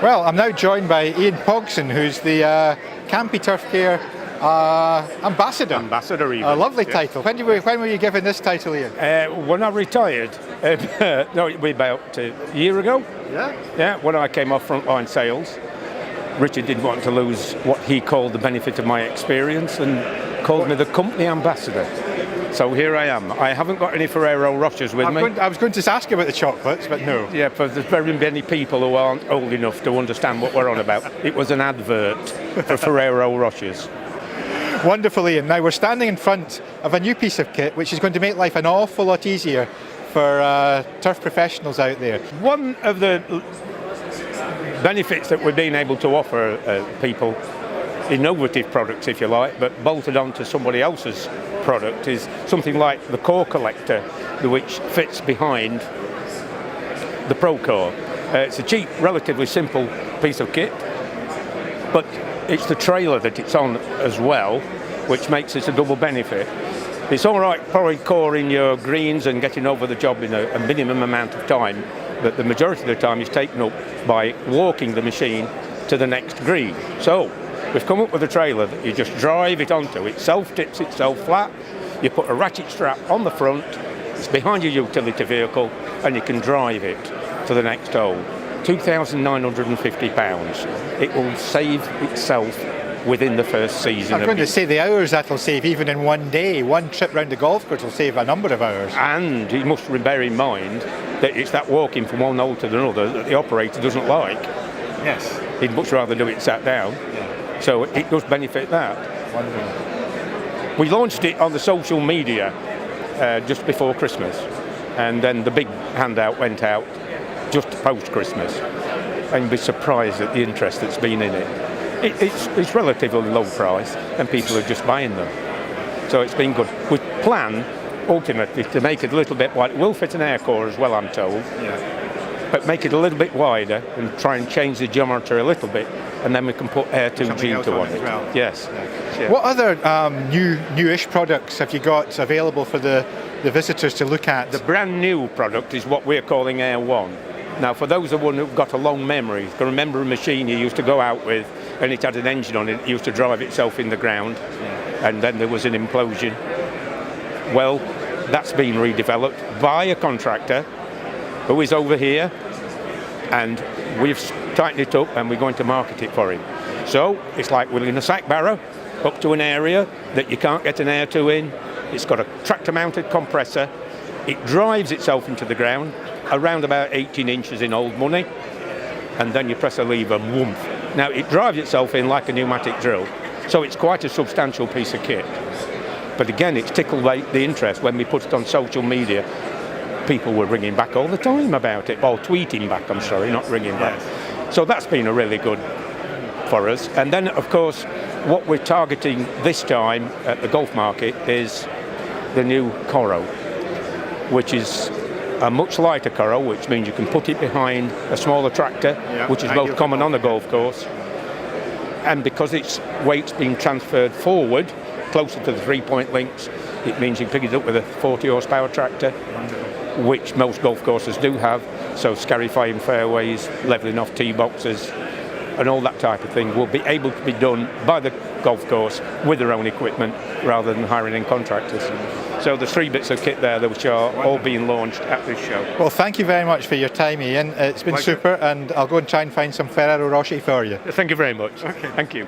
Well, I'm now joined by Ian Pogson, who's the Campey Turf Care Ambassador. Ambassador, even. A lovely Yeah. title. When were you given this title, Ian? When I retired, no, it was about a year ago. Yeah. Yeah, when I came off frontline sales, Richard didn't want to lose what he called the benefit of my experience and called me the company ambassador. So here I am. I haven't got any Ferrero Rochers with me. I was going to ask you about the chocolates, but no. Yeah, but there's very many people who aren't old enough to understand what we're on about. It was an advert for Ferrero Rochers. Wonderful, Ian. Now we're standing in front of a new piece of kit which is going to make life an awful lot easier for turf professionals out there. One of the benefits that we've been able to offer people, innovative products if you like, but bolted onto somebody else's product, is something like the Core Collector, which fits behind the Procore. It's a cheap, relatively simple piece of kit, but it's the trailer that it's on as well, which makes it a double benefit. It's all right probably coring your greens and getting over the job in a minimum amount of time, but the majority of the time is taken up by walking the machine to the next green. So we've come up with a trailer that you just drive it onto. It self-tips itself flat. You put a ratchet strap on the front. It's behind your utility vehicle, and you can drive it to the next hole. £2,950. It will save itself within the first season. I'm going to say the hours that'll save even in one day. One trip round the golf course will save a number of hours. And you must bear in mind that it's that walking from one hole to another that the operator doesn't like. Yes. He'd much rather do it sat down. Yeah. So it does benefit that. Wonderful. We launched it on the social media just before Christmas, and then the big handout went out just post-Christmas, and you'd be surprised at the interest that's been in it. It's relatively low price, and people are just buying them. So it's been good. We plan, ultimately, to make it a little bit wider. It will fit an air core as well, I'm told. Yeah. But make it a little bit wider and try and change the geometry a little bit, and then we can put Air 2G2 on it. Well. Yes. Yeah. What other newish products have you got available for the visitors to look at? The brand new product is what we're calling Air 1. Now, for those of you who've got a long memory, you can remember a machine you used to go out with, and it had an engine on it. It used to drive itself in the ground, and then there was an implosion. Well, that's been redeveloped by a contractor who is over here, and we've tightened it up and we're going to market it for him. So it's like wheeling a sack barrow up to an area that you can't get an Air 2 in. It's got a tractor mounted compressor. It drives itself into the ground around about 18 inches in old money, and then you press a lever and whoomp. Now it drives itself in like a pneumatic drill, so it's quite a substantial piece of kit. But again, it's tickled the interest. When we put it on social media, people were ringing back all the time about it, or tweeting back, I'm sorry, not ringing back. So that's been a really good for us. And then, of course, what we're targeting this time at the golf market is the new Koro, which is a much lighter Koro, which means you can put it behind a smaller tractor, which is both common on the golf course. And because its weight's being transferred forward, closer to the three-point links, it means you can pick it up with a 40 horsepower tractor, which most golf courses do have. So scarifying fairways, levelling off tee boxes, and all that type of thing will be able to be done by the golf course with their own equipment rather than hiring in contractors. So there's 3 bits of kit there which are all being launched at this show. Well, thank you very much for your time, Ian. It's been super, and I'll go and try and find some Ferrero Rocher for you. Thank you very much. Okay. Thank you.